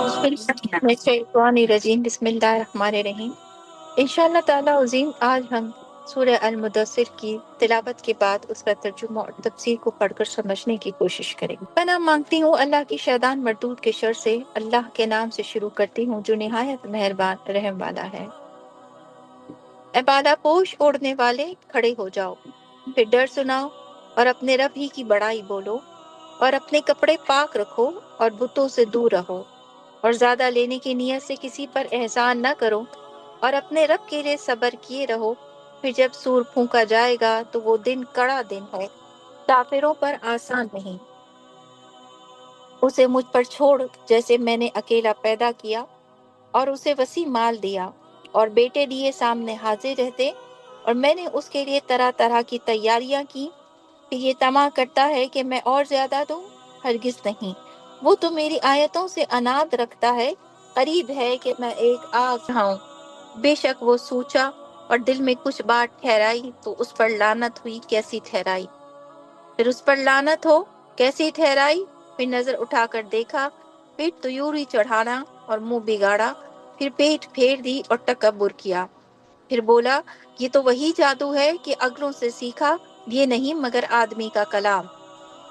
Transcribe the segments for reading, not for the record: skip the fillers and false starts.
اعوذ باللہ من الشیطان الرجیم، بسم اللہ الرحمن الرحیم۔ انشاءاللہ تعالیٰ عظیم آج ہم سورہ المدثر کی تلاوت کے بعد اس کا ترجمہ اور تفسیر کو پڑھ کر سمجھنے کی کوشش کریں گے۔ پناہ مانگتی ہوں اللہ کی شیطان مردود کے شر سے۔ اللہ کے نام سے شروع کرتی ہوں جو نہایت مہربان رحم والا ہے۔ اے بالا پوش اوڑھنے والے، کھڑے ہو جاؤ، پھر ڈر سناؤ اور اپنے رب ہی کی بڑائی بولو، اور اپنے کپڑے پاک رکھو اور بتوں سے دور رہو، اور زیادہ لینے کی نیت سے کسی پر احسان نہ کرو، اور اپنے رب کے لیے صبر کیے رہو۔ پھر جب سور پھونکا جائے گا تو وہ دن کڑا دن ہے، کافروں پر آسان نہیں۔ اسے مجھ پر چھوڑ جیسے میں نے اکیلا پیدا کیا اور اسے وسیع مال دیا اور بیٹے دیے سامنے حاضر رہتے، اور میں نے اس کے لیے طرح طرح کی تیاریاں کی۔ پھر یہ طمع کرتا ہے کہ میں اور زیادہ دوں، ہرگز نہیں۔ وہ تو میری آیتوں سے اناد رکھتا ہے، قریب ہے کہ میں ایک آگ کھاؤں۔ بے شک وہ سوچا اور دل میں کچھ بات ٹھہرائی تو اس پر لعنت ہوئی، کیسی ٹھہرائی؟ پھر اس پر لعنت ہو، کیسی ٹھہرائی؟ پھر نظر اٹھا کر دیکھا، پیٹ طیوری چڑھانا اور منہ بگاڑا، پھر پیٹ پھیر دی اور تکبر کیا۔ پھر بولا یہ تو وہی جادو ہے کہ اگلوں سے سیکھا، یہ نہیں مگر آدمی کا کلام۔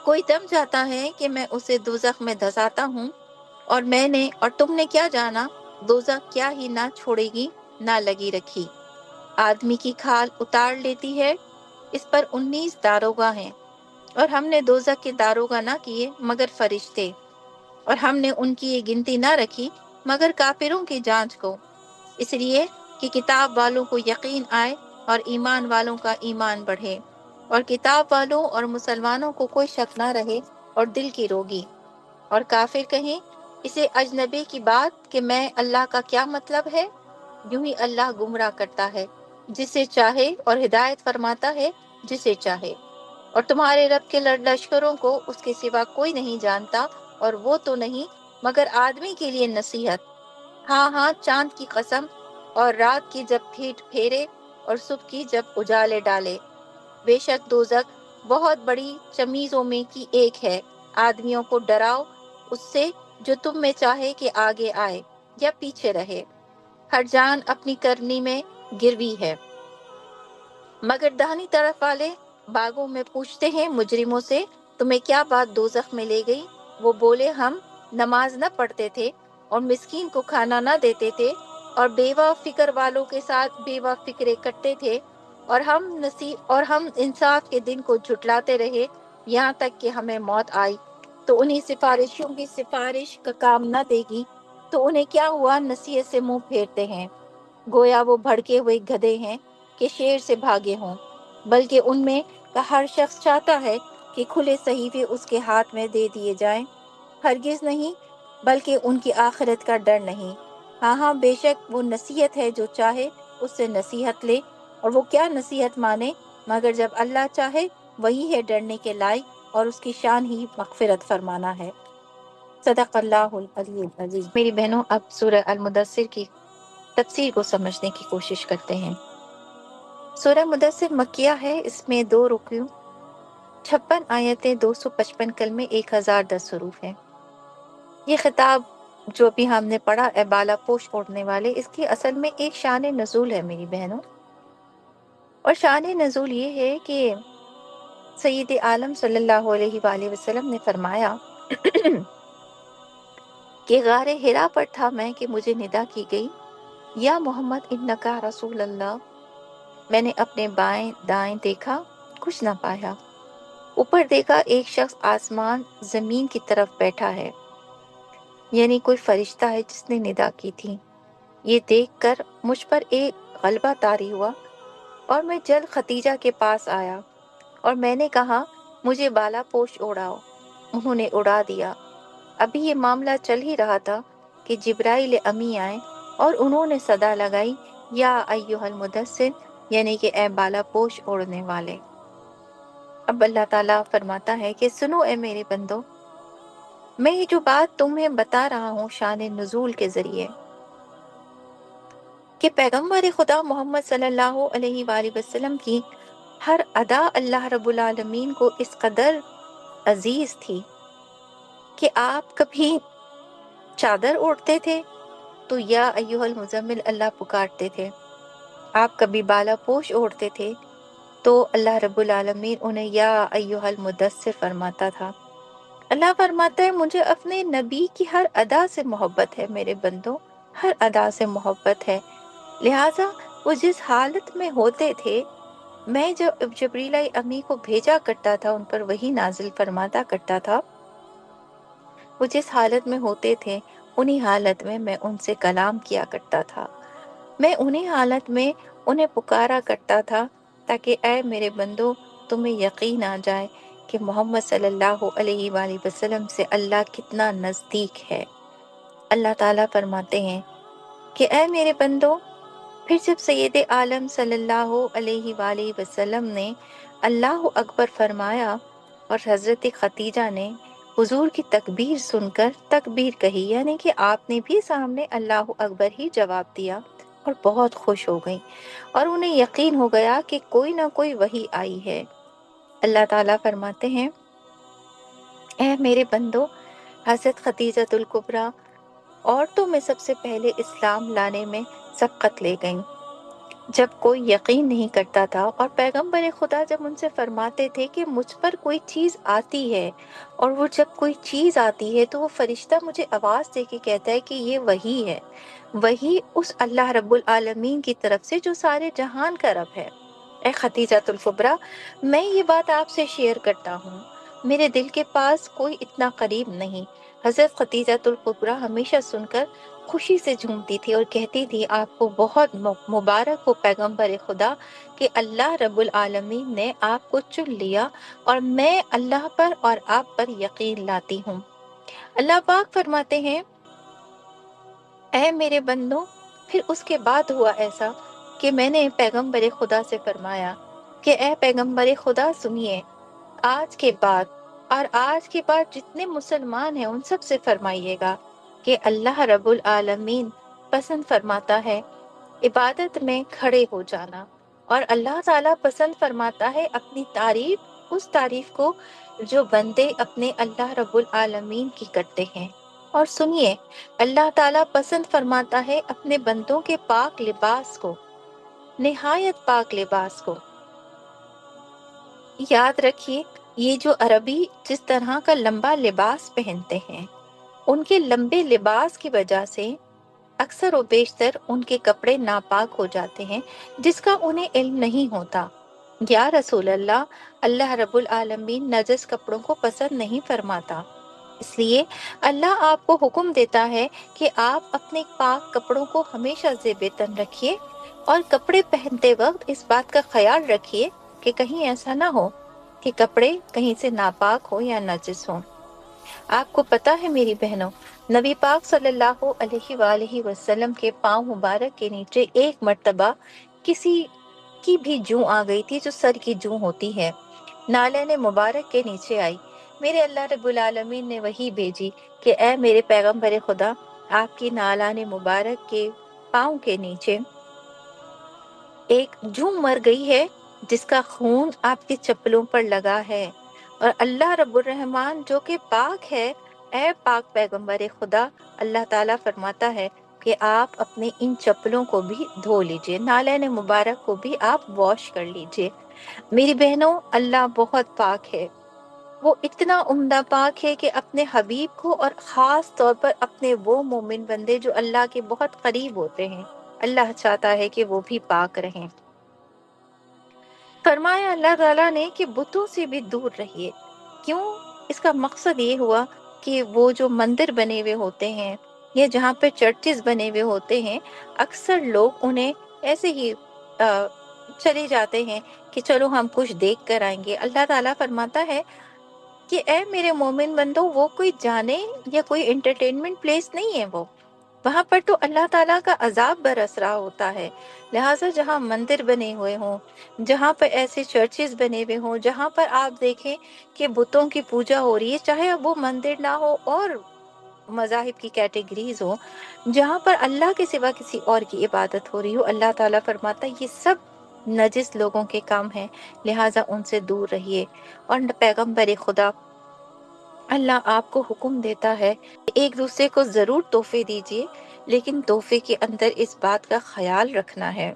کوئی دم جاتا ہے کہ میں اسے دوزخ میں دھساتا ہوں، اور میں نے اور تم نے کیا جانا، دوزخ کیا ہی نہ چھوڑے گی، نہ لگی رکھی۔ آدمی کی کھال اتار لیتی ہے، اس پر 19 داروغہ ہیں، اور ہم نے دوزخ کے داروغہ نہ کیے مگر فرشتے، اور ہم نے ان کی یہ گنتی نہ رکھی مگر کافروں کی جانچ کو، اس لیے کہ کتاب والوں کو یقین آئے اور ایمان والوں کا ایمان بڑھے، اور کتاب والوں اور مسلمانوں کو کوئی شک نہ رہے اور دل کی روگی، اور کافر کہیں اسے اجنبی کی بات کہ میں اللہ کا کیا مطلب ہے۔ یوں ہی اللہ گمراہ کرتا ہے جسے چاہے اور ہدایت فرماتا ہے جسے چاہے۔ اور تمہارے رب کے لشکروں کو اس کے سوا کوئی نہیں جانتا، اور وہ تو نہیں مگر آدمی کے لیے نصیحت۔ ہاں ہاں، چاند کی قسم، اور رات کی جب پھیٹ پھیرے اور صبح کی جب اجالے ڈالے۔ بے شک دوزخ بہت بڑی چمیزوں میں کی ایک ہے۔ آدمیوں کو ڈراؤ اس سے جو تم میں چاہے کہ آگے آئے یا پیچھے رہے۔ ہر جان اپنی کرنی میں گروی ہے، مگر داہنی طرف والے باغوں میں پوچھتے ہیں مجرموں سے تمہیں کیا بات دوزخ میں لے گئی؟ وہ بولے ہم نماز نہ پڑھتے تھے اور مسکین کو کھانا نہ دیتے تھے اور بیوہ فکر والوں کے ساتھ بیوہ فکرے کرتے تھے، اور ہم انصاف کے دن کو جھٹلاتے رہے یہاں تک کہ ہمیں موت آئی۔ تو انہیں سفارشوں کی سفارش کا کام نہ دے گی، تو انہیں کیا ہوا، نصیحت سے منہ پھیرتے ہیں، گویا وہ بھڑکے ہوئے گدھے ہیں کہ شیر سے بھاگے ہوں۔ بلکہ ان میں کا ہر شخص چاہتا ہے کہ کھلے صحیفے اس کے ہاتھ میں دے دیے جائیں، ہرگز نہیں، بلکہ ان کی آخرت کا ڈر نہیں۔ ہاں ہاں، بے شک وہ نصیحت ہے جو چاہے اس سے نصیحت لے، اور وہ کیا نصیحت مانے مگر جب اللہ چاہے، وہی ہے ڈرنے کے لائق، اور اس کی شان ہی مغفرت فرمانا ہے۔ صدق اللہ العلی العظیم۔ میری بہنوں، اب سورہ المدثر کی تفسیر کو سمجھنے کی کوشش کرتے ہیں۔ سورہ مدثر مکیہ ہے، اس میں 2 رکوع، 56 آیتیں، 255 کلمے، 1010 حروف ہیں۔ یہ خطاب جو ابھی ہم نے پڑھا اے بالا پوش اوڑھنے والے، اس کی اصل میں ایک شان نزول ہے میری بہنوں، اور شان نزول یہ ہے کہ سید عالم صلی اللہ علیہ وآلہ وسلم نے فرمایا کہ غار حرا پر تھا میں کہ مجھے ندا کی گئی، یا محمد انکا رسول اللہ۔ میں نے اپنے بائیں دائیں دیکھا، کچھ نہ پایا۔ اوپر دیکھا، ایک شخص آسمان زمین کی طرف بیٹھا ہے، یعنی کوئی فرشتہ ہے جس نے ندا کی تھی۔ یہ دیکھ کر مجھ پر ایک غلبہ طاری ہوا، اور میں جلد ختیجہ کے پاس آیا، اور میں نے کہا مجھے بالا پوش اڑاؤ۔ انہوں نے اڑا دیا۔ ابھی یہ معاملہ چل ہی رہا تھا کہ جبرائیل امی آئے، اور انہوں نے صدا لگائی یا ایھا المدثر، یعنی کہ اے بالا پوش اوڑھنے والے۔ اب اللہ تعالیٰ فرماتا ہے کہ سنو اے میرے بندو، میں یہ جو بات تمہیں بتا رہا ہوں شان نزول کے ذریعے، کہ پیغمبر خدا محمد صلی اللہ علیہ وآلہ وسلم کی ہر ادا اللہ رب العالمین کو اس قدر عزیز تھی کہ آپ کبھی چادر اوڑھتے تھے تو یا ایھا المزمل اللہ پکارتے تھے، آپ کبھی بالا پوش اوڑھتے تھے تو اللہ رب العالمین انہیں یا ایھا المدثر فرماتا تھا۔ اللہ فرماتا ہے مجھے اپنے نبی کی ہر ادا سے محبت ہے، میرے بندوں ہر ادا سے محبت ہے، لہٰذا وہ جس حالت میں ہوتے تھے، میں جب جبریل امی کو بھیجا کرتا تھا، ان پر وہی نازل فرماتا کرتا تھا، وہ جس حالت میں ہوتے تھے انہی حالت میں ان سے کلام کیا کرتا تھا، میں انہی حالت میں انہیں پکارا کرتا تھا تاکہ اے میرے بندو تمہیں یقین آ جائے کہ محمد صلی اللہ علیہ وآلہ وسلم سے اللہ کتنا نزدیک ہے۔ اللہ تعالیٰ فرماتے ہیں کہ اے میرے بندو، پھر جب سید عالم صلی اللہ علیہ وآلہ وسلم نے اللہ اکبر فرمایا اور حضرت خدیجہ نے حضور کی تکبیر سن کر تکبیر کہی، یعنی کہ آپ نے بھی سامنے اللہ اکبر ہی جواب دیا اور بہت خوش ہو گئیں اور انہیں یقین ہو گیا کہ کوئی نہ کوئی وحی آئی ہے۔ اللہ تعالیٰ فرماتے ہیں اے میرے بندو، حضرت خدیجہ الکبریٰ عورتوں میں سب سے پہلے اسلام لانے میں سبقت لے گئیں۔ جب کوئی یقین نہیں کرتا تھا اور پیغمبر خدا جب ان سے فرماتے تھے کہ مجھ پر کوئی چیز آتی ہے، اور وہ جب کوئی چیز آتی ہے تو وہ فرشتہ مجھے آواز دے کے کہتا ہے کہ یہ وحی ہے، وحی اس اللہ رب العالمین کی طرف سے جو سارے جہان کا رب ہے۔ اے خدیجہ الکبریٰ، میں یہ بات آپ سے شیئر کرتا ہوں، میرے دل کے پاس کوئی اتنا قریب نہیں۔ حضرت خدیجہ الکبریٰ ہمیشہ سن کر خوشی سے جھومتی تھی اور کہتی تھی آپ کو بہت مبارک ہو پیغمبر خدا کہ اللہ رب العالمین نے آپ کو چن لیا، اور میں اللہ پر اور آپ پر یقین لاتی ہوں۔ اللہ پاک فرماتے ہیں اے میرے بندوں، پھر اس کے بعد ہوا ایسا کہ میں نے پیغمبر خدا سے فرمایا کہ اے پیغمبر خدا سنیے، آج کے بعد اور آج کے بعد جتنے مسلمان ہیں ان سب سے فرمائیے گا کہ اللہ رب العالمین پسند فرماتا ہے عبادت میں کھڑے ہو جانا، اور اللہ تعالیٰ پسند فرماتا ہے اپنی تعریف، اس تعریف کو جو بندے اپنے اللہ رب العالمین کی کرتے ہیں۔ اور سنیے، اللہ تعالیٰ پسند فرماتا ہے اپنے بندوں کے پاک لباس کو، نہایت پاک لباس کو۔ یاد رکھیے، یہ جو عربی جس طرح کا لمبا لباس پہنتے ہیں، ان کے لمبے لباس کی وجہ سے اکثر و بیشتر ان کے کپڑے ناپاک ہو جاتے ہیں، جس کا انہیں علم نہیں ہوتا۔ یا رسول اللہ، اللہ رب العالمین نجس کپڑوں کو پسند نہیں فرماتا، اس لیے اللہ آپ کو حکم دیتا ہے کہ آپ اپنے پاک کپڑوں کو ہمیشہ زیب تن رکھیے، اور کپڑے پہنتے وقت اس بات کا خیال رکھیے کہ کہیں ایسا نہ ہو کہ کپڑے کہیں سے ناپاک ہو یا نجس ہوں۔ آپ کو پتہ ہے میری بہنوں، نبی پاک صلی اللہ علیہ وآلہ وسلم کے پاؤں مبارک کے نیچے ایک مرتبہ کسی کی بھی جوں آ گئی تھی جو سر کی جوں ہوتی ہے، نالین مبارک کے نیچے آئی۔ میرے اللہ رب العالمین نے وحی بھیجی کہ اے میرے پیغمبر خدا، آپ کی نالان مبارک کے پاؤں کے نیچے ایک جوں مر گئی ہے جس کا خون آپ کے چپلوں پر لگا ہے، اور اللہ رب الرحمن جو کہ پاک ہے، اے پاک پیغمبر خدا، اللہ تعالیٰ فرماتا ہے کہ آپ اپنے ان چپلوں کو بھی دھو لیجئے، نالین مبارک کو بھی آپ واش کر لیجئے۔ میری بہنوں، اللہ بہت پاک ہے، وہ اتنا عمدہ پاک ہے کہ اپنے حبیب کو، اور خاص طور پر اپنے وہ مومن بندے جو اللہ کے بہت قریب ہوتے ہیں، اللہ چاہتا ہے کہ وہ بھی پاک رہیں۔ فرمایا اللہ تعالیٰ نے کہ بتوں سے بھی دور رہیے۔ کیوں؟ اس کا مقصد یہ ہوا کہ وہ جو مندر بنے ہوئے ہوتے ہیں یا جہاں پہ چرچز بنے ہوئے ہوتے ہیں، اکثر لوگ انہیں ایسے ہی چلے جاتے ہیں کہ چلو ہم کچھ دیکھ کر آئیں گے۔ اللہ تعالیٰ فرماتا ہے کہ اے میرے مومن بندو، وہ کوئی جانے یا کوئی انٹرٹینمنٹ پلیس نہیں ہے، وہ وہاں پر تو اللہ تعالیٰ کا عذاب برس رہا ہوتا ہے۔ لہٰذا جہاں مندر بنے ہوئے ہوں، جہاں پر ایسے چرچز بنے ہوئے ہوں، جہاں پر آپ دیکھیں کہ بتوں کی پوجا ہو رہی ہے، چاہے اب وہ مندر نہ ہو اور مذاہب کی کیٹیگریز ہوں، جہاں پر اللہ کے سوا کسی اور کی عبادت ہو رہی ہو، اللہ تعالیٰ فرماتا ہے یہ سب نجس لوگوں کے کام ہیں، لہٰذا ان سے دور رہیے۔ اور پیغمبر خدا اللہ آپ کو حکم دیتا ہے کہ ایک دوسرے کو ضرور تحفے دیجیے، لیکن تحفے کے اندر اس بات کا خیال رکھنا ہے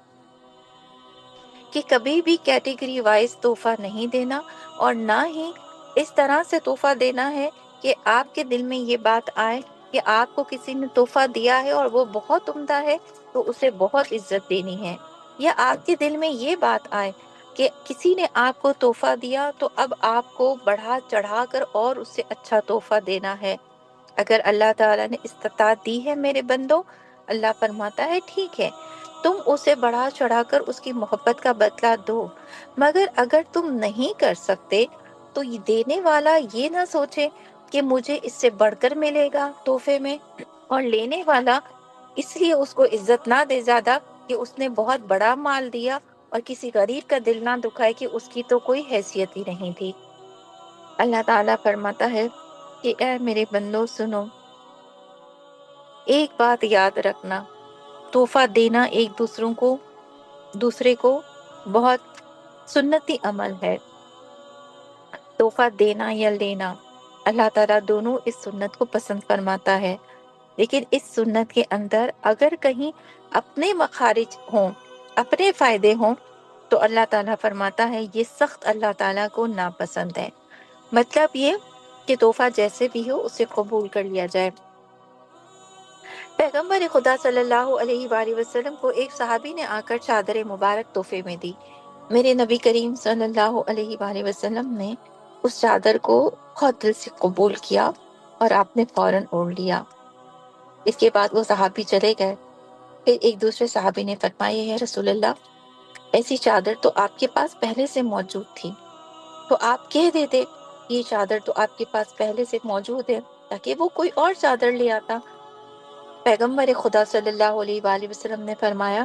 کہ کبھی بھی کیٹیگری وائز تحفہ نہیں دینا، اور نہ ہی اس طرح سے تحفہ دینا ہے کہ آپ کے دل میں یہ بات آئے کہ آپ کو کسی نے تحفہ دیا ہے اور وہ بہت عمدہ ہے تو اسے بہت عزت دینی ہے، یا آپ کے دل میں یہ بات آئے کہ کسی نے آپ کو تحفہ دیا تو اب آپ کو بڑھا چڑھا کر اور اس سے اچھا تحفہ دینا ہے۔ اگر اللہ تعالیٰ نے استطاعت دی ہے میرے بندوں، اللہ فرماتا ہے ٹھیک ہے، تم اسے بڑھا چڑھا کر اس کی محبت کا بدلہ دو، مگر اگر تم نہیں کر سکتے تو یہ دینے والا یہ نہ سوچے کہ مجھے اس سے بڑھ کر ملے گا تحفے میں، اور لینے والا اس لیے اس کو عزت نہ دے زیادہ کہ اس نے بہت بڑا مال دیا اور کسی غریب کا دل نہ دکھائے کہ اس کی تو کوئی حیثیت ہی نہیں تھی۔ اللہ تعالیٰ فرماتا ہے کہ اے میرے بندو سنو، ایک بات یاد رکھنا، تحفہ دینا ایک دوسرے کو بہت سنتی عمل ہے۔ تحفہ دینا یا لینا، اللہ تعالیٰ دونوں اس سنت کو پسند فرماتا ہے، لیکن اس سنت کے اندر اگر کہیں اپنے مخارج ہوں، اپنے فائدے ہوں، تو اللہ تعالیٰ فرماتا ہے یہ سخت اللہ تعالیٰ کو ناپسند ہے۔ مطلب یہ کہ تحفہ جیسے بھی ہو اسے قبول کر لیا جائے۔ پیغمبر خدا صلی اللہ علیہ وآلہ وسلم کو ایک صحابی نے آ کر چادر مبارک تحفے میں دی۔ میرے نبی کریم صلی اللہ علیہ وآلہ وسلم نے اس چادر کو بہت دل سے قبول کیا اور آپ نے فوراً اوڑھ لیا۔ اس کے بعد وہ صحابی چلے گئے۔ پھر ایک دوسرے صحابی نے فرمایا ہے رسول اللہ، ایسی چادر تو آپ کے پاس پہلے سے موجود تھی، تو آپ کہہ دیتے یہ چادر تو آپ کے پاس پہلے سے موجود ہے، تاکہ وہ کوئی اور چادر لے آتا۔ پیغمبر خدا صلی اللہ علیہ وآلہ وسلم نے فرمایا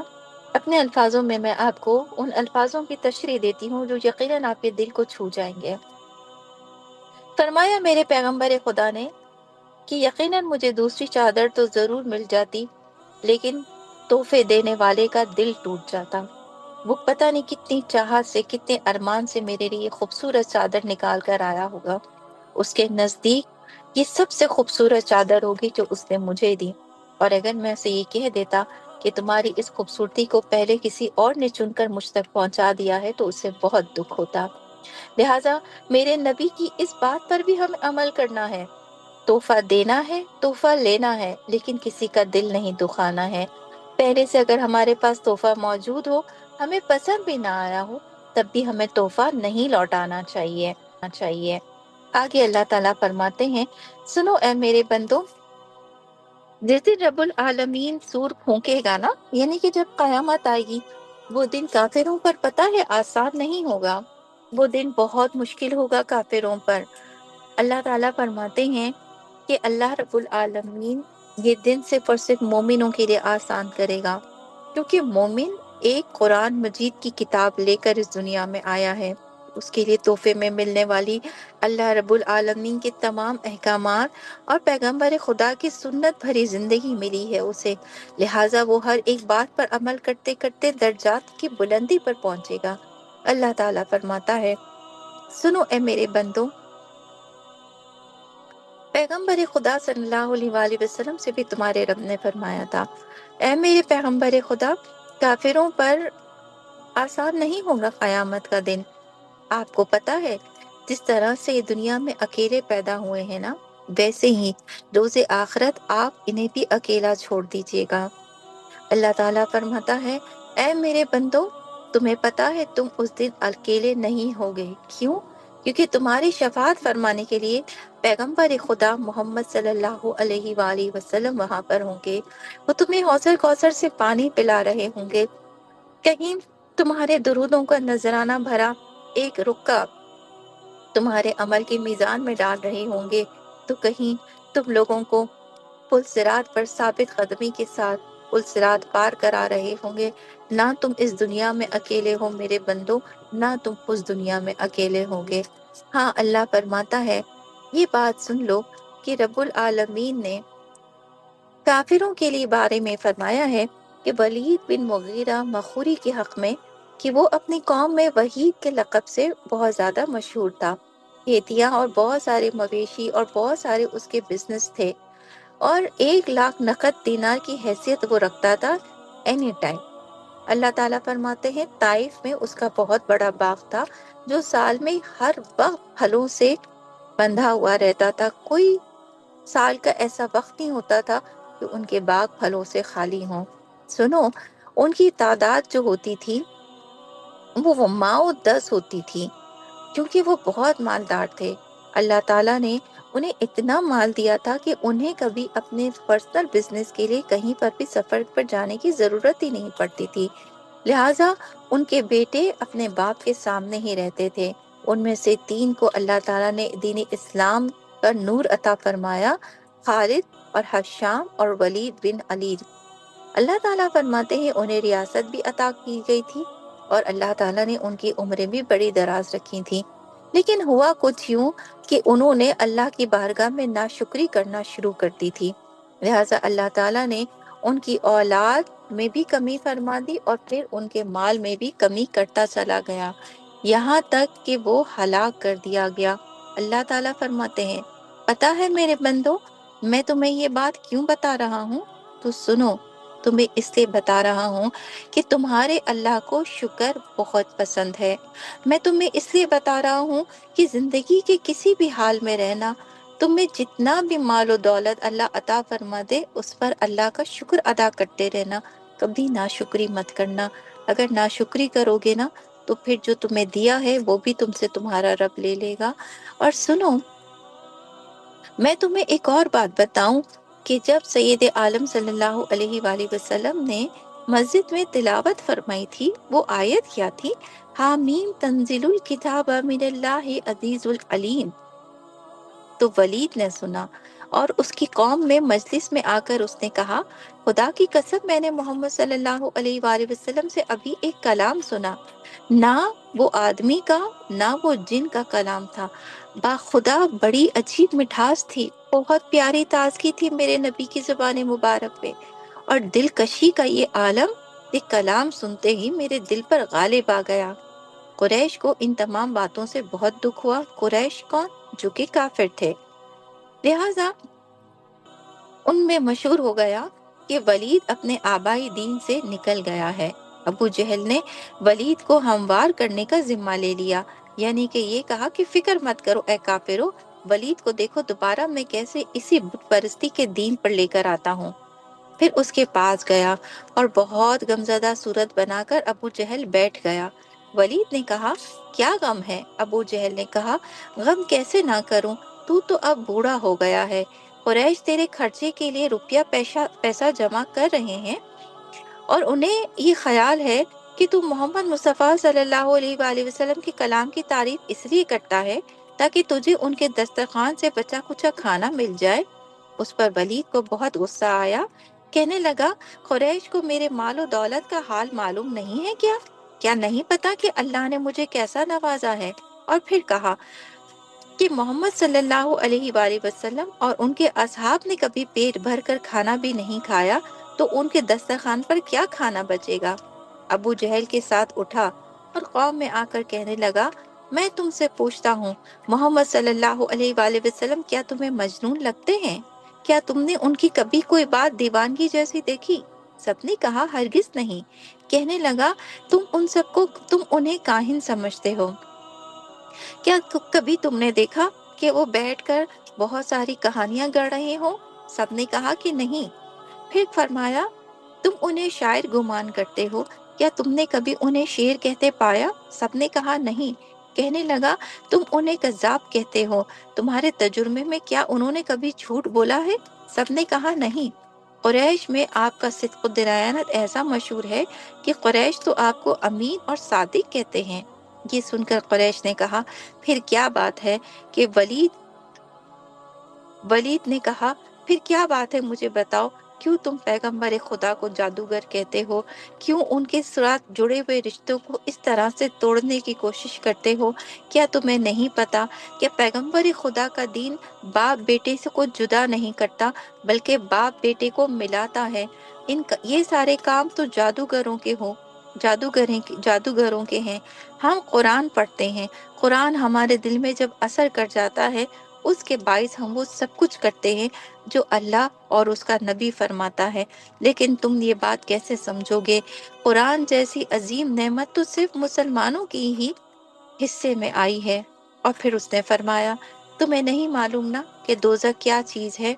اپنے الفاظوں میں آپ کو ان الفاظوں کی تشریح دیتی ہوں جو یقیناً آپ کے دل کو چھو جائیں گے۔ فرمایا میرے پیغمبر خدا نے کہ یقیناً مجھے دوسری چادر تو ضرور مل جاتی، لیکن تحفے دینے والے کا دل ٹوٹ جاتا۔ وہ پتہ نہیں کتنی چاہت سے، کتنے ارمان سے میرے لیے خوبصورت چادر نکال کر آیا ہوگا، اس کے نزدیک یہ سب سے خوبصورت چادر ہوگی جو اس نے مجھے دی، اور اگر میں اسے یہ کہہ دیتا کہ تمہاری اس خوبصورتی کو پہلے کسی اور نے چن کر مجھ تک پہنچا دیا ہے تو اسے بہت دکھ ہوتا۔ لہٰذا میرے نبی کی اس بات پر بھی ہمیں عمل کرنا ہے، تحفہ دینا ہے، تحفہ لینا ہے، لیکن کسی کا دل نہیں دکھانا ہے۔ پہلے سے اگر ہمارے پاس تحفہ موجود ہو، ہمیں پسند بھی نہ آیا ہو، تب بھی ہمیں تحفہ نہیں لوٹانا چاہیے۔ آگے اللہ تعالیٰ فرماتے ہیں سنو اے میرے بندو، جس دن رب العالمین سور پھونکے گا نا، یعنی کہ جب قیامت آئے گی، وہ دن کافروں پر پتہ ہے آسان نہیں ہوگا، وہ دن بہت مشکل ہوگا کافروں پر۔ اللہ تعالیٰ فرماتے ہیں کہ اللہ رب العالمین یہ دن صرف اور صرف مومنوں کے لیے آسان کرے گا، کیونکہ مومن ایک قرآن مجید کی کتاب لے کر اس دنیا میں آیا ہے، اس کے لیے تحفے میں ملنے والی اللہ رب العالمین کے تمام احکامات اور پیغمبر خدا کی سنت بھری زندگی ملی ہے اسے، لہٰذا وہ ہر ایک بات پر عمل کرتے کرتے درجات کی بلندی پر پہنچے گا۔ اللہ تعالیٰ فرماتا ہے سنو اے میرے بندو، پیغمبر خدا صلی اللہ علیہ وآلہ وسلم سے بھی تمہارے رب نے فرمایا تھا اے میرے پیغمبر خدا، کافروں پر آسان نہیں ہوگا قیامت کا دن۔ آپ کو پتہ ہے جس طرح سے یہ دنیا میں اکیلے پیدا ہوئے ہیں نا، ویسے ہی روز آخرت آپ انہیں بھی اکیلا چھوڑ دیجیے گا۔ اللہ تعالیٰ فرماتا ہے اے میرے بندو، تمہیں پتہ ہے تم اس دن اکیلے نہیں ہوگے، کیوں؟ کیونکہ تمہاری شفاعت فرمانے کے لیے پیغمبر خدا محمد صلی اللہ علیہ وآلہ وسلم وہاں پر ہوں گے، وہ تمہیں حوض کوثر سے پانی پلا رہے ہوں گے، کہیں تمہارے درودوں کا نذرانہ بھرا ایک رکا تمہارے عمل کی میزان میں ڈال رہے ہوں گے، تو کہیں تم لوگوں کو پل صراط پر ثابت قدمی کے ساتھ پل صراط پار کرا رہے ہوں گے۔ نہ تم اس دنیا میں اکیلے ہو میرے بندو، نہ تم اس دنیا میں اکیلے ہوں گے۔ ہاں اللہ فرماتا ہے یہ بات سن لو کہ رب العالمین نے کافروں کے لیے بارے میں فرمایا ہے کہ ولید بن مغیرہ مخوری کے حق میں کہ وہ اپنی قوم میں وحید کے لقب سے بہت زیادہ مشہور تھا، کھیتیاں اور بہت سارے مویشی اور بہت سارے اس کے بزنس تھے، اور 1 لاکھ نقد دینار کی حیثیت وہ رکھتا تھا اینی ٹائم۔ اللہ تعالیٰ فرماتے ہیں طائف میں اس کا بہت بڑا باغ تھا، جو سال میں ہر وقت پھلوں سے بندھا ہوا رہتا تھا۔ کوئی سال کا ایسا وقت نہیں ہوتا تھا کہ ان کے باغ پھلوں سے خالی ہوں۔ سنو، ان کی تعداد جو ہوتی تھی وہ ماؤ 10 ہوتی تھی، کیونکہ وہ بہت مالدار تھے۔ اللہ تعالیٰ نے انہیں اتنا مال دیا تھا کہ انہیں کبھی اپنے پرسنل بزنس کے لیے کہیں پر بھی سفر پر جانے کی ضرورت ہی نہیں پڑتی تھی۔ لہٰذا ان کے بیٹے اپنے باپ کے سامنے ہی رہتے تھے۔ ان میں سے 3 کو اللہ تعالیٰ نے دین اسلام کا نور عطا فرمایا، خالد اور حشام اور ولید بن علید۔ اللہ تعالیٰ فرماتے ہیں انہیں ریاست بھی عطا کی گئی تھی، اور اللہ تعالیٰ نے ان کی عمریں بھی بڑی دراز رکھی تھیں۔ لیکن ہوا کچھ یوں کہ انہوں نے اللہ کی بارگاہ میں ناشکری کرنا شروع کر دی تھی، لہٰذا اللہ تعالیٰ نے ان کی اولاد میں بھی کمی فرما دی، اور پھر ان کے مال میں بھی کمی کرتا چلا گیا، یہاں تک کہ وہ ہلاک کر دیا گیا۔ اللہ تعالیٰ فرماتے ہیں پتہ ہے میرے بندو، میں تمہیں یہ بات کیوں بتا رہا ہوں؟ تو سنو، تمہیں اس لیے بتا رہا ہوں کہ تمہارے اللہ کو شکر بہت پسند ہے۔ میں تمہیں اس لیے بتا رہا ہوں کہ زندگی کے کسی بھی حال میں رہنا، تمہیں جتنا بھی مال و دولت اللہ عطا فرما دے، اس پر اللہ کا شکر ادا کرتے رہنا، کبھی ناشکری مت کرنا۔ اگر ناشکری کرو گے نا تو پھر جو تمہیں دیا ہے وہ بھی تم سے تمہارا رب لے لے گا۔ اور سنو، میں تمہیں ایک اور بات بتاؤں کہ جب سید عالم صلی اللہ علیہ وآلہ وسلم نے مسجد میں تلاوت فرمائی تھی، وہ آیت کیا تھی؟ حامیم تنزیل الکتاب من اللہ عزیز العلیم۔ تو ولید نے سنا، اور اس کی قوم میں مجلس میں آ کر اس نے کہا، خدا کی قسم میں نے محمد صلی اللہ علیہ وآلہ وسلم سے ابھی ایک کلام سنا، نہ وہ آدمی کا نہ وہ جن کا کلام تھا، با خدا بڑی عجیب مٹھاس تھی، بہت پیاری تازگی تھی میرے نبی کی زبان مبارک پہ، اور دلکشی کا یہ عالم، یہ کلام سنتے ہی میرے دل پر غالب آ گیا۔ قریش کو ان تمام باتوں سے بہت دکھ ہوا۔ قریش کون؟ جو کہ کافر تھے۔ لہٰذا ان میں مشہور ہو گیا کہ ولید اپنے آبائی دین سے نکل گیا ہے۔ ابو جہل نے ولید کو ہموار کرنے کا ذمہ لے لیا، یعنی کہ یہ کہا کہ فکر مت کرو اے کافرو، ولید کو دیکھو دوبارہ میں کیسے اسی بت پرستی کے دین پر لے کر آتا ہوں۔ پھر اس کے پاس گیا اور بہت غمزدہ صورت بنا کر ابو جہل بیٹھ گیا۔ ولید نے کہا، کیا غم ہے؟ ابو جہل نے کہا، غم کیسے نہ کروں، تو اب بوڑھا ہو گیا ہے، قریش تیرے خرچے کے لیے روپیہ پیسہ جمع کر رہے ہیں، اور انہیں یہ خیال ہے کہ تو محمد مصطفیٰ صلی اللہ علیہ وآلہ وسلم کے کلام کی تعریف اس لیے کرتا ہے تاکہ تجھے ان کے دسترخوان سے بچا کچا کھانا مل جائے۔ اس پر ولید کو بہت غصہ آیا، کہنے لگا، قریش کو میرے مال و دولت کا حال معلوم نہیں ہے کیا؟ کیا نہیں پتا کہ اللہ نے مجھے کیسا نوازا ہے؟ اور پھر کہا کہ محمد صلی اللہ علیہ وآلہ وسلم اور ان کے اصحاب نے کبھی پیٹ بھر کر کھانا بھی نہیں کھایا، تو ان کے دسترخوان پر کیا کھانا بچے گا؟ ابو جہل کے ساتھ اٹھا اور قوم میں آ کر کہنے لگا، میں تم سے پوچھتا ہوں، محمد صلی اللہ علیہ وآلہ وسلم کیا تمہیں مجنون لگتے ہیں؟ کیا تم نے ان کی کبھی کوئی بات دیوانگی جیسی دیکھی؟ سب نے کہا، ہرگز نہیں۔ کہنے لگا، تم انہیں کاہن سمجھتے ہو، کیا کبھی تم نے دیکھا کہ وہ بیٹھ کر بہت ساری کہانیاں گڑھ رہے ہوں؟ سب نے کہا کہ نہیں۔ پھر فرمایا، تم انہیں شاعر گمان کرتے ہو، کیا تم نے کبھی انہیں شعر کہتے پایا؟ سب نے کہا نہیں۔ کہنے لگا، تم انہیں کذاب کہتے ہو، تمہارے تجربے میں کیا انہوں نے کبھی جھوٹ بولا ہے؟ سب نے کہا نہیں۔ قریش میں آپ کا صدق و دیانت ایسا مشہور ہے کہ قریش تو آپ کو امین اور صادق کہتے ہیں۔ یہ سن کر قریش نے کہا، پھر کیا بات ہے کہ ولید نے کہا، پھر کیا بات ہے مجھے بتاؤ، کیوں تم پیغمبر خدا کو جادوگر کہتے ہو؟ کیوں ان کے ساتھ جڑے ہوئے رشتوں کو اس طرح سے توڑنے کی کوشش کرتے ہو؟ کیا تمہیں نہیں پتا کہ پیغمبر خدا کا دین باپ بیٹے سے کو جدا نہیں کرتا، بلکہ باپ بیٹے کو ملاتا ہے؟ یہ سارے کام تو جادوگروں کے ہو۔ جادوگروں کے ہیں۔ ہم قرآن پڑھتے ہیں، قرآن ہمارے دل میں جب اثر کر جاتا ہے اس کے باعث ہم وہ سب کچھ کرتے ہیں جو اللہ اور اس کا نبی فرماتا ہے۔ لیکن تم یہ بات کیسے سمجھو گے؟ قرآن جیسی عظیم نعمت تو صرف مسلمانوں کی ہی حصے میں آئی ہے۔ اور پھر اس نے فرمایا تمہیں نہیں معلوم نا کہ دوزخ کیا چیز ہے؟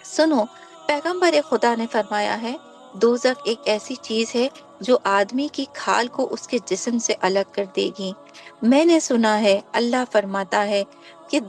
سنو، پیغمبر خدا نے فرمایا ہے دوزخ ایک ایسی چیز ہے جو آدمی کی کھال کو اس کے جسم سے الگ کر دے گی۔ میں نے سنا ہے اللہ فرماتا ہے کہ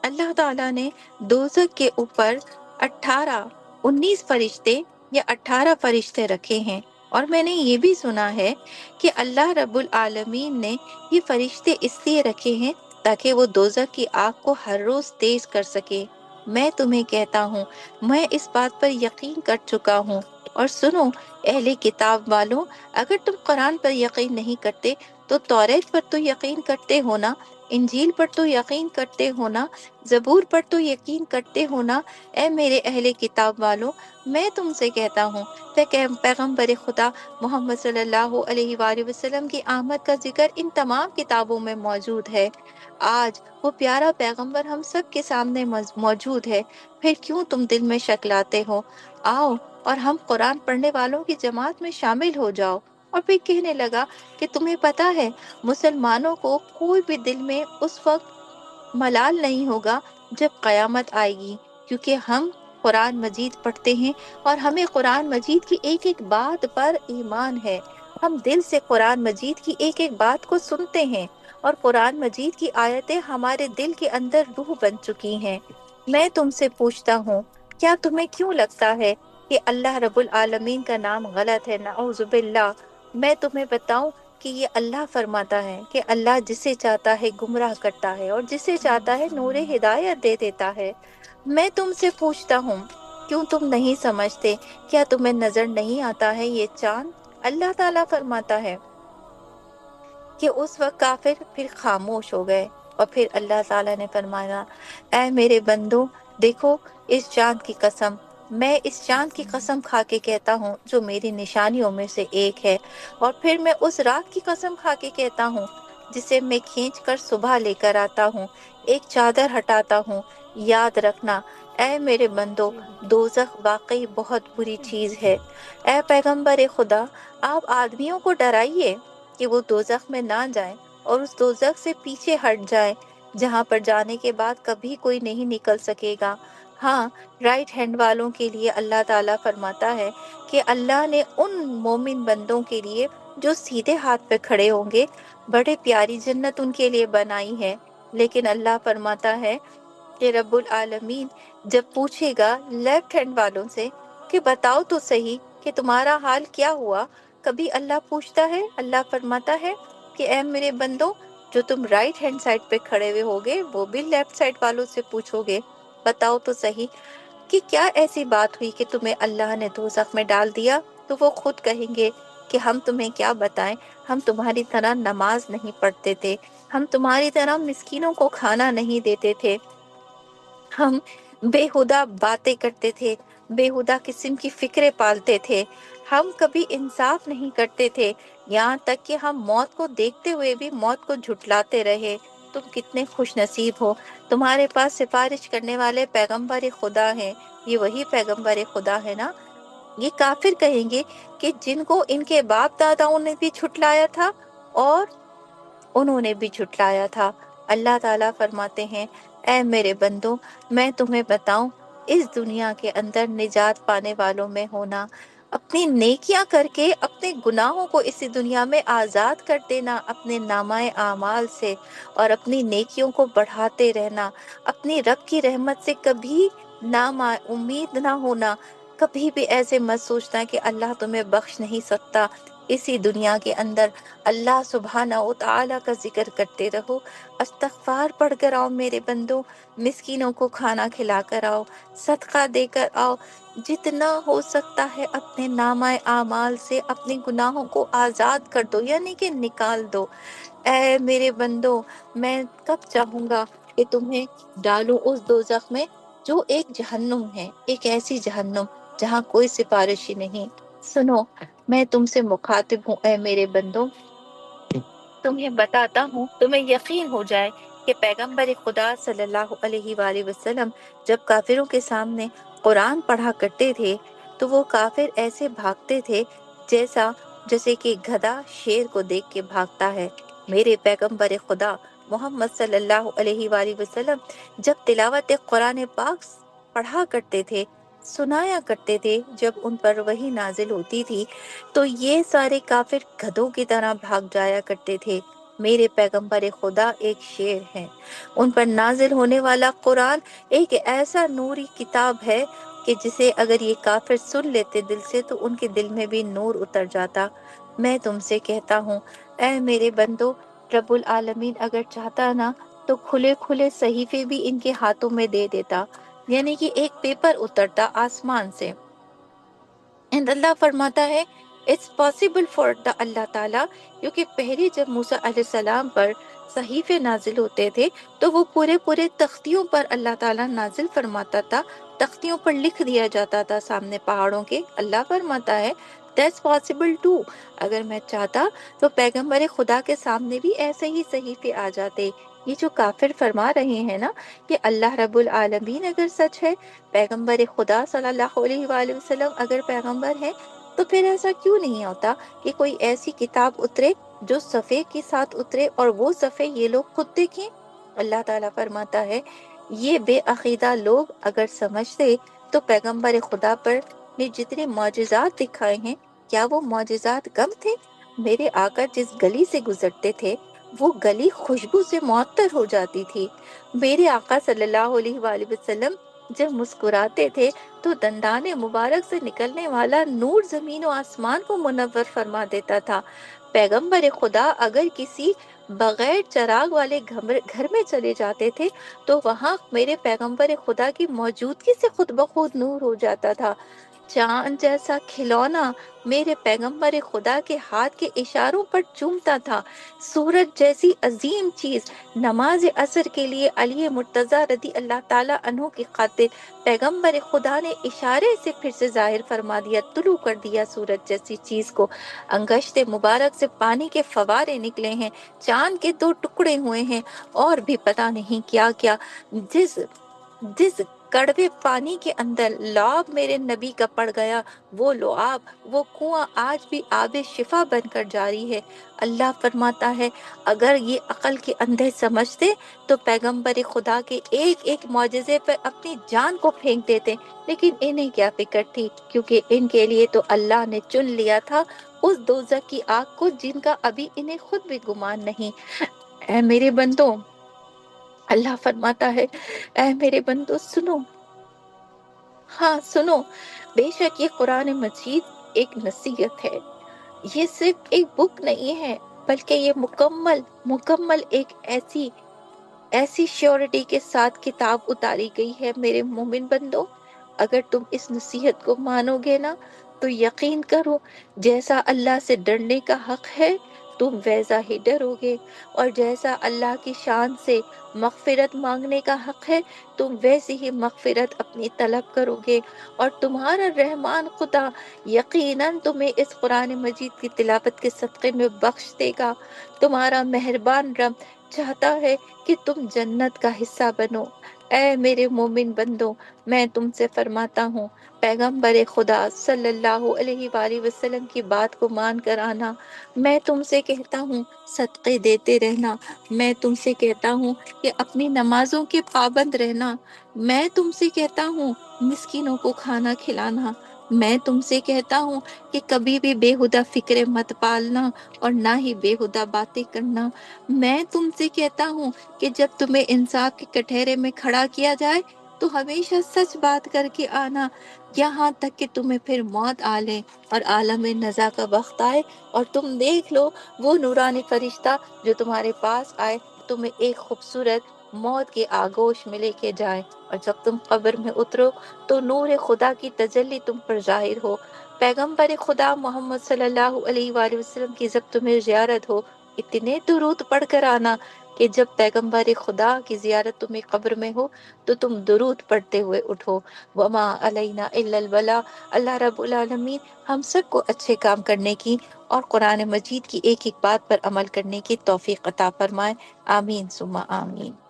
اللہ تعالیٰ نے دوزخ کے اوپر 19 فرشتے یا 18 فرشتے رکھے ہیں، اور میں نے یہ بھی سنا ہے کہ اللہ رب العالمین نے یہ فرشتے اس لیے رکھے ہیں تاکہ وہ دوزخ کی آگ کو ہر روز تیز کر سکے۔ میں تمہیں کہتا ہوں میں اس بات پر یقین کر چکا ہوں۔ اور سنو اہل کتاب والوں، اگر تم قرآن پر یقین نہیں کرتے تو توریت پر تو یقین کرتے ہو نا، انجیل پر تو یقین کرتے ہو نا، زبور پر تو یقین کرتے ہو نا۔ اے میرے اہل کتاب والوں، میں تم سے کہتا ہوں کہ پیغمبر خدا محمد صلی اللہ علیہ وآلہ وسلم کی آمد کا ذکر ان تمام کتابوں میں موجود ہے۔ آج وہ پیارا پیغمبر ہم سب کے سامنے موجود ہے، پھر کیوں تم دل میں شک لاتے ہو؟ آؤ اور ہم قرآن پڑھنے والوں کی جماعت میں شامل ہو جاؤ۔ اور پھر کہنے لگا کہ تمہیں پتا ہے مسلمانوں کو کوئی بھی دل میں اس وقت ملال نہیں ہوگا جب قیامت آئے گی، کیونکہ ہم قرآن مجید پڑھتے ہیں اور ہمیں قرآن مجید کی ایک ایک بات پر ایمان ہے۔ ہم دل سے قرآن مجید کی ایک ایک بات کو سنتے ہیں، اور قرآن مجید کی آیتیں ہمارے دل کے اندر روح بن چکی ہیں۔ میں تم سے پوچھتا ہوں، کیا تمہیں کیوں لگتا ہے کہ اللہ رب العالمین کا نام غلط ہے؟ نعوذ باللہ۔ میں تمہیں بتاؤں کہ یہ اللہ فرماتا ہے کہ اللہ جسے چاہتا ہے گمراہ کرتا ہے اور جسے چاہتا ہے نور ہدایت دے دیتا ہے۔ میں تم سے پوچھتا ہوں، کیوں تم نہیں سمجھتے؟ کیا تمہیں نظر نہیں آتا ہے یہ چاند؟ اللہ تعالیٰ فرماتا ہے کہ اس وقت کافر پھر خاموش ہو گئے، اور پھر اللہ تعالیٰ نے فرمایا اے میرے بندو دیکھو اس چاند کی قسم، میں اس چاند کی قسم کھا کے کہتا ہوں جو میری نشانیوں میں سے ایک ہے، اور پھر میں اس رات کی قسم کھا کے کہتا ہوں جسے میں کھینچ کر صبح لے کر آتا ہوں، ایک چادر ہٹاتا ہوں۔ یاد رکھنا اے میرے بندو، دوزخ واقعی بہت بری چیز ہے۔ اے پیغمبر خدا، آپ آدمیوں کو ڈرائیے کہ وہ دوزخ میں نہ جائیں اور اس دوزخ سے پیچھے ہٹ جائیں جہاں پر جانے کے بعد کبھی کوئی نہیں نکل سکے گا۔ ہاں، رائٹ ہینڈ والوں کے لیے اللہ تعالیٰ فرماتا ہے کہ اللہ نے ان مومن بندوں کے لیے جو سیدھے ہاتھ پہ کھڑے ہوں گے بڑے پیاری جنت ان کے لیے بنائی ہے۔ لیکن اللہ فرماتا ہے کہ رب العالمین جب پوچھے گا لیفٹ ہینڈ والوں سے کہ بتاؤ تو صحیح کہ تمہارا حال کیا ہوا، کبھی اللہ پوچھتا ہے، اللہ فرماتا ہے کہ اے میرے بندو جو تم رائٹ ہینڈ سائڈ پہ کھڑے ہوئے ہوگے وہ بھی لیفٹ سائڈ والوں سے پوچھو گے، بتاؤ تو صحیح کہ کیا ایسی بات ہوئی کہ تمہیں اللہ نے دوزخ میں ڈال دیا؟ تو وہ خود کہیں گے کہ ہم تمہیں کیا بتائیں، ہم تمہاری طرح نماز نہیں پڑھتے تھے، ہم تمہاری طرح مسکینوں کو کھانا نہیں دیتے تھے، ہم بےہدہ باتیں کرتے تھے، بےہدہ قسم کی فکریں پالتے تھے، ہم کبھی انصاف نہیں کرتے تھے، یہاں تک کہ ہم موت کو دیکھتے ہوئے بھی موت کو جھٹلاتے رہے۔ تم کتنے خوش نصیب ہو، تمہارے پاس سفارش کرنے والے پیغمبر خدا ہیں، یہ وہی پیغمبر خدا ہے نا۔ یہ کافر کہیں گے کہ جن کو ان کے باپ داداؤں نے بھی جھٹلایا تھا اور انہوں نے بھی جھٹلایا تھا۔ اللہ تعالیٰ فرماتے ہیں اے میرے بندو میں تمہیں بتاؤں، اس دنیا کے اندر نجات پانے والوں میں ہونا، اپنی نیکیاں کر کے اپنے گناہوں کو اسی دنیا میں آزاد کر دینا اپنے نامہ اعمال سے، اور اپنی نیکیوں کو بڑھاتے رہنا، اپنی رب کی رحمت سے کبھی امید نہ ہونا، کبھی بھی ایسے مت سوچنا کہ اللہ تمہیں بخش نہیں سکتا۔ اسی دنیا کے اندر اللہ سبحانہ و تعالیٰ کا ذکر کرتے رہو، استغفار پڑھ کر آؤ میرے بندو، مسکینوں کو کھانا کھلا کر آؤ، صدقہ دے کر آؤ، جتنا ہو سکتا ہے اپنے نامہ اعمال سے اپنے گناہوں کو آزاد کر دو، یعنی کہ نکال دو۔ اے میرے بندو، میں کب چاہوں گا کہ تمہیں ڈالوں اس دوزخ میں جو ایک جہنم ہے، ایک ایسی جہنم جہاں کوئی سفارشی نہیں، سنو، میں تم سے مخاطب ہوں اے میرے بندوں، تمہیں بتاتا ہوں، تمہیں یقین ہو جائے کہ پیغمبر خدا صلی اللہ علیہ وآلہ وسلم جب کافروں کے سامنے قرآن پڑھا کرتے تھے تو وہ کافر ایسے بھاگتے تھے جیسے کہ گدھا شیر کو دیکھ کے بھاگتا ہے۔ میرے پیغمبر خدا محمد صلی اللہ علیہ وآلہ وسلم جب تلاوت قرآن پاک پڑھا کرتے تھے، سنایا کرتے تھے، جب ان پر وحی نازل ہوتی تھی تو یہ سارے کافر گدھوں کی طرح بھاگ جایا کرتے تھے۔ میرے پیغمبر خدا ایک شیر ہیں، ان پر نازل ہونے والا قرآن ایک ایسا نوری کتاب ہے کہ جسے اگر یہ کافر سن لیتے دل سے تو ان کے دل میں بھی نور اتر جاتا۔ میں تم سے کہتا ہوں اے میرے بندو، رب العالمین اگر چاہتا نا تو کھلے کھلے صحیفے بھی ان کے ہاتھوں میں دے دیتا، یعنی کہ ایک پیپر اترتا آسمان سے۔ And اللہ فرماتا ہے اٹس پاسبل فار دا اللہ تعالیٰ، کیونکہ پہلے جب موسیٰ علیہ السلام پر صحیفے نازل ہوتے تھے تو وہ پورے پورے تختیوں پر اللہ تعالیٰ نازل فرماتا تھا، تختیوں پر لکھ دیا جاتا تھا سامنے پہاڑوں کے۔ اللہ فرماتا ہے that's possible too، اگر میں چاہتا تو پیغمبر خدا کے سامنے بھی ایسے ہی صحیفے آ جاتے۔ یہ جو کافر فرما رہے ہیں نا کہ اللہ رب العالمین اگر سچ ہے، پیغمبر خدا صلی اللہ علیہ وآلہ وسلم اگر پیغمبر ہے، تو پھر ایسا کیوں نہیں ہوتا کہ کوئی ایسی کتاب اترے جو صفحے کے ساتھ اترے اور وہ صفحے یہ لوگ خود دیکھیں۔ اللہ تعالیٰ فرماتا ہے یہ بے عقیدہ لوگ اگر سمجھتے تو پیغمبر خدا پر نے جتنے معجزات دکھائے ہیں کیا وہ معجزات کم تھے؟ میرے آقا جس گلی سے گزرتے تھے وہ گلی خوشبو سے معطر ہو جاتی تھی۔ میرے آقا صلی اللہ علیہ وآلہ وسلم جب مسکراتے تھے تو دندان مبارک سے نکلنے والا نور زمین و آسمان کو منور فرما دیتا تھا۔ پیغمبر خدا اگر کسی بغیر چراغ والے گھر میں چلے جاتے تھے تو وہاں میرے پیغمبر خدا کی موجودگی سے خود بخود نور ہو جاتا تھا۔ چاند جیسا کھلونا میرے پیغمبر خدا کے ہاتھ کے اشاروں پر چومتا تھا۔ سورج جیسی عظیم چیز نماز عصر کے لیے علی مرتضی رضی اللہ تعالیٰ عنہ کی خاطر پیغمبر خدا نے اشارے سے پھر سے ظاہر فرما دیا، طلوع کر دیا سورج جیسی چیز کو۔ انگشت مبارک سے پانی کے فوارے نکلے ہیں، چاند کے 2 ٹکڑے ہوئے ہیں، اور بھی پتہ نہیں کیا کیا۔ جس کڑوے پانی کے اندر لعاب میرے نبی کا پڑ گیا، وہ لعاب، وہ کنواں آج بھی آب شفا بن کر جاری ہے۔ اللہ فرماتا ہے اگر یہ عقل کے اندھے سمجھتے تو پیغمبر خدا کے ایک ایک معجزے پر اپنی جان کو پھینک دیتے، لیکن انہیں کیا فکر تھی، کیونکہ ان کے لیے تو اللہ نے چن لیا تھا اس دوزخ کی آگ کو جن کا ابھی انہیں خود بھی گمان نہیں۔ اے میرے بندوں، اللہ فرماتا ہے اے میرے بندو سنو، ہاں سنو، بے شک یہ قرآن مجید ایک نصیحت ہے، یہ صرف ایک بک نہیں ہے، بلکہ یہ مکمل ایک ایسی شیورٹی کے ساتھ کتاب اتاری گئی ہے۔ میرے مومن بندو، اگر تم اس نصیحت کو مانو گے نا تو یقین کرو جیسا اللہ سے ڈرنے کا حق ہے تم ویسا ہی ڈرو گے، اور جیسا اللہ کی شان سے مغفرت مانگنے کا حق ہے تم ویسی ہی مغفرت اپنی طلب کرو گے، اور تمہارا رحمان خدا یقیناً تمہیں اس قرآن مجید کی تلاوت کے صدقے میں بخش دے گا۔ تمہارا مہربان رب چاہتا ہے کہ تم جنت کا حصہ بنو۔ اے میرے مومن بندو، میں تم سے فرماتا ہوں پیغمبر خدا صلی اللہ علیہ وآلہ وسلم کی بات کو مان کر آنا۔ میں تم سے کہتا ہوں صدقے دیتے رہنا، میں تم سے کہتا ہوں کہ اپنی نمازوں کے پابند رہنا، میں تم سے کہتا ہوں مسکینوں کو کھانا کھلانا، میں تم سے کہتا ہوں کہ کبھی بھی بےہودہ فکریں مت پالنا اور نہ ہی بےہودہ باتیں کرنا، میں تم سے کہتا ہوں کہ جب تمہیں انصاف کے کٹہرے میں کھڑا کیا جائے تو ہمیشہ سچ بات کر کے آنا، یہاں تک کہ تمہیں پھر موت آ لے اور عالم نزا کا وقت آئے اور تم دیکھ لو وہ نورانی فرشتہ جو تمہارے پاس آئے تمہیں ایک خوبصورت موت کے آگوش میں لے کے جائے، اور جب تم قبر میں اترو تو نور خدا کی تجلی تم پر ظاہر ہو۔ پیغمبر خدا محمد صلی اللہ علیہ وآلہ وسلم کی جب تمہیں زیارت ہو اتنے درود پڑھ کر آنا کہ جب پیغمبر خدا کی زیارت تمہیں قبر میں ہو تو تم درود پڑھتے ہوئے اٹھو۔ وما علینا الا البلاغ۔ اللہ رب العالمین ہم سب کو اچھے کام کرنے کی اور قرآن مجید کی ایک ایک بات پر عمل کرنے کی توفیق عطا فرمائے۔ آمین ثم آمین۔